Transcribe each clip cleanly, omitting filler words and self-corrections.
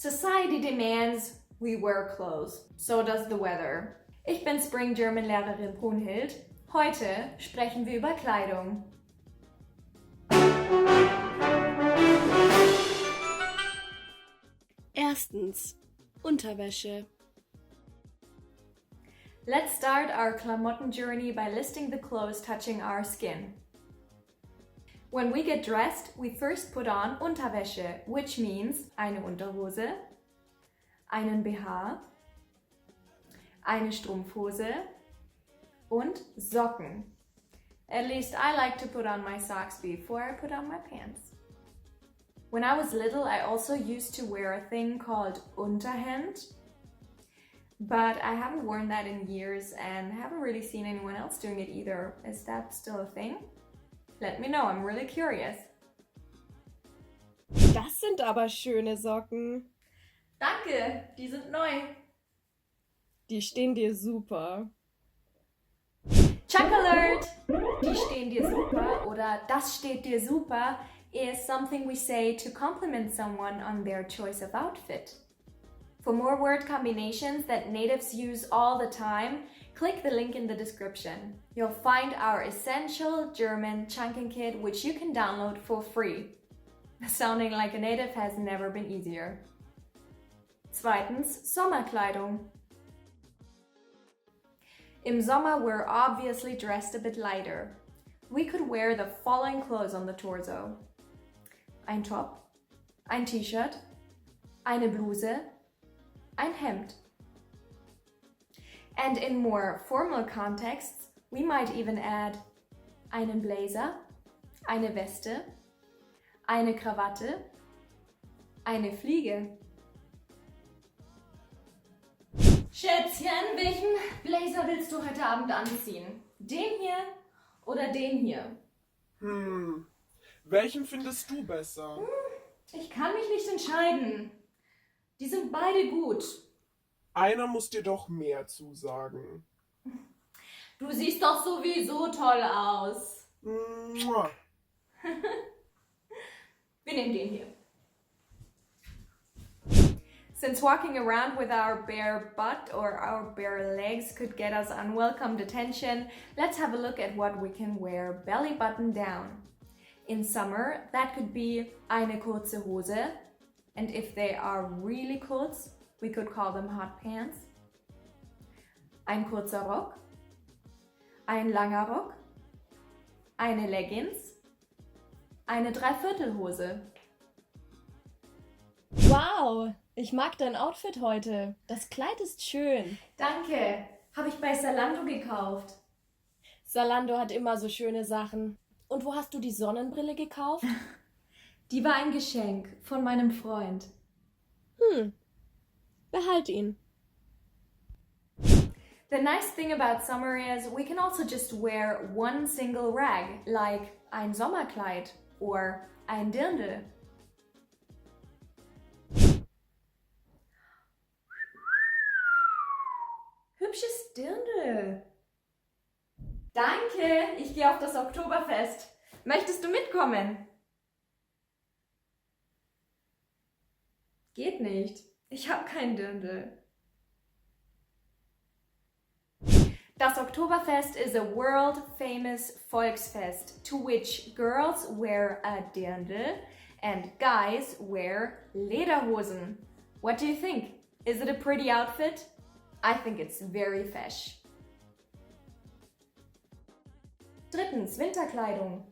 Society demands we wear clothes. So does the weather. Ich bin Spring German Lehrerin Brunhild. Heute sprechen wir über Kleidung. Erstens, Unterwäsche. Let's start our Klamotten journey by listing the clothes touching our skin. When we get dressed, we first put on Unterwäsche, which means eine Unterhose, einen BH, eine Strumpfhose und Socken. At least I like to put on my socks before I put on my pants. When I was little, I also used to wear a thing called Unterhemd, but I haven't worn that in years and haven't really seen anyone else doing it either. Is that still a thing? Let me know, I'm really curious. Das sind aber schöne Socken. Danke, die sind neu. Die stehen dir super. Chuck Alert! Die stehen dir super oder das steht dir super is something we say to compliment someone on their choice of outfit. For more word combinations that natives use all the time, click the link in the description. You'll find our essential German chunking kit, which you can download for free. Sounding like a native has never been easier. Zweitens, Sommerkleidung. Im Sommer, we're obviously dressed a bit lighter. We could wear the following clothes on the torso. Ein Top, ein T-Shirt, eine Bluse, ein Hemd. And in more formal contexts, we might even add einen Blazer, eine Weste, eine Krawatte, eine Fliege. Schätzchen, welchen Blazer willst du heute Abend anziehen? Den hier oder den hier? Welchen findest du besser? Ich kann mich nicht entscheiden. Die sind beide gut. Einer muss dir doch mehr zusagen. Du siehst doch sowieso toll aus. Mua. Wir nehmen den hier. Since walking around with our bare butt or our bare legs could get us unwelcomed attention, let's have a look at what we can wear belly button down. In summer, that could be eine kurze Hose, and if they are really kurz, we could call them hot pants. Ein kurzer Rock, ein langer Rock, eine Leggings, eine Dreiviertelhose. Wow, ich mag dein Outfit heute. Das Kleid ist schön. Danke, habe ich bei Zalando gekauft. Zalando hat immer so schöne Sachen. Und wo hast du die Sonnenbrille gekauft? Die war ein Geschenk von meinem Freund. Behalt ihn. The nice thing about summer is we can also just wear one single rag, like ein Sommerkleid or ein Dirndl. Hübsches Dirndl. Danke, ich gehe auf das Oktoberfest. Möchtest du mitkommen? Geht nicht. Ich habe kein Dirndl. Das Oktoberfest is a world-famous Volksfest to which girls wear a Dirndl and guys wear Lederhosen. What do you think? Is it a pretty outfit? I think it's very fesch. Drittens, Winterkleidung.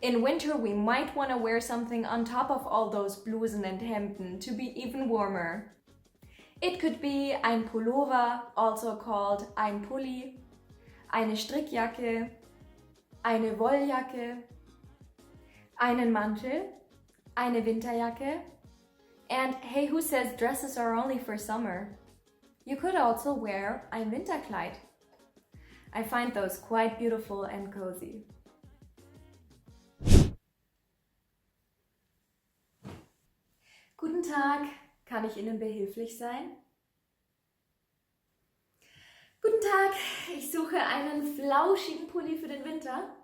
In winter, we might want to wear something on top of all those blusen and Hemden to be even warmer. It could be ein Pullover, also called ein Pulli, eine Strickjacke, eine Wolljacke, einen Mantel, eine Winterjacke, and hey, who says dresses are only for summer? You could also wear ein Winterkleid. I find those quite beautiful and cozy. Guten Tag, kann ich Ihnen behilflich sein? Guten Tag, ich suche einen flauschigen Pulli für den Winter.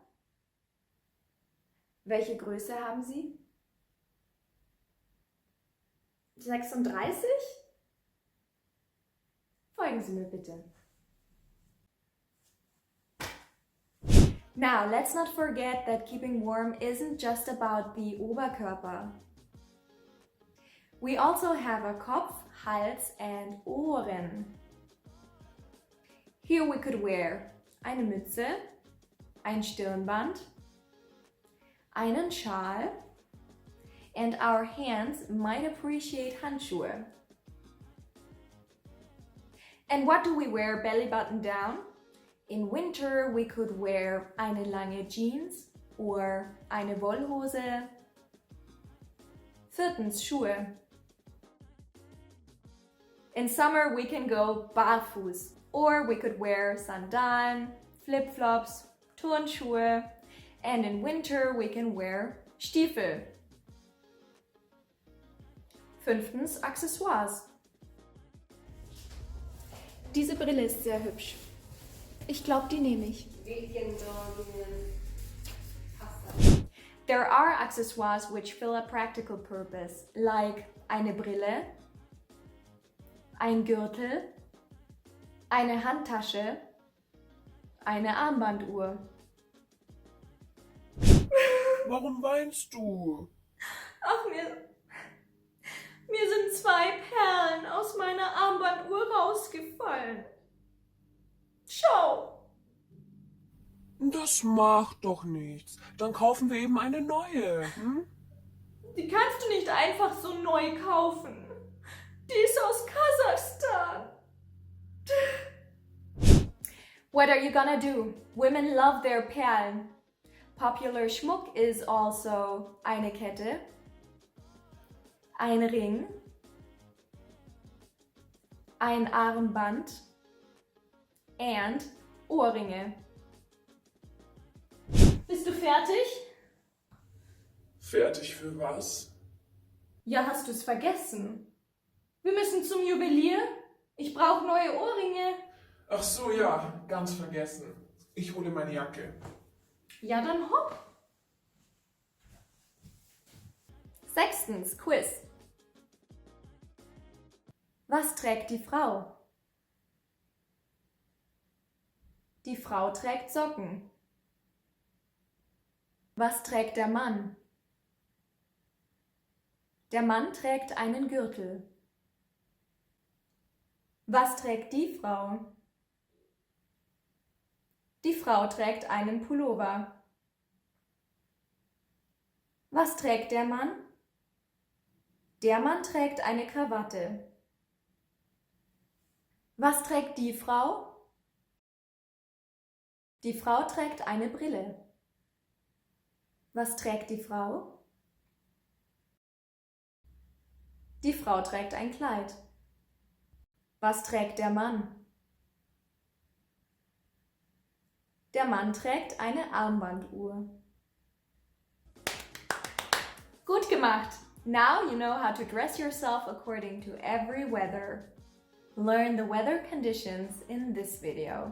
Welche Größe haben Sie? 36? Folgen Sie mir bitte. Now, let's not forget that keeping warm isn't just about the Oberkörper. We also have a Kopf, Hals and Ohren. Here we could wear eine Mütze, ein Stirnband, einen Schal, and our hands might appreciate Handschuhe. And what do we wear belly button down? In winter we could wear eine lange Jeans or eine Wollhose. Viertens, Schuhe. In summer we can go barfuß, or we could wear Sandalen, flip-flops, Turnschuhe, and in winter we can wear Stiefel. Fünftens, Accessoires. Diese Brille ist sehr hübsch. Ich glaube, die nehme ich. There are accessoires which fill a practical purpose, like eine Brille, ein Gürtel, eine Handtasche, eine Armbanduhr. Warum weinst du? Ach, mir sind 2 Perlen aus meiner Armbanduhr rausgefallen. Schau! Das macht doch nichts. Dann kaufen wir eben eine neue. Hm? Die kannst du nicht einfach so neu kaufen. Die ist aus Kasachstan. What are you gonna do? Women love their Perlen. Popular Schmuck is also eine Kette, ein Ring, ein Armband and Ohrringe. Bist du fertig? Fertig für was? Ja, hast du es vergessen? Wir müssen zum Juwelier. Ich brauche neue Ohrringe. Ach so, ja, ganz vergessen. Ich hole meine Jacke. Ja, dann hopp. Sechstens, Quiz. Was trägt die Frau? Die Frau trägt Socken. Was trägt der Mann? Der Mann trägt einen Gürtel. Was trägt die Frau? Die Frau trägt einen Pullover. Was trägt der Mann? Der Mann trägt eine Krawatte. Was trägt die Frau? Die Frau trägt eine Brille. Was trägt die Frau? Die Frau trägt ein Kleid. Was trägt der Mann? Der Mann trägt eine Armbanduhr. Gut gemacht! Now you know how to dress yourself according to every weather. Learn the weather conditions in this video.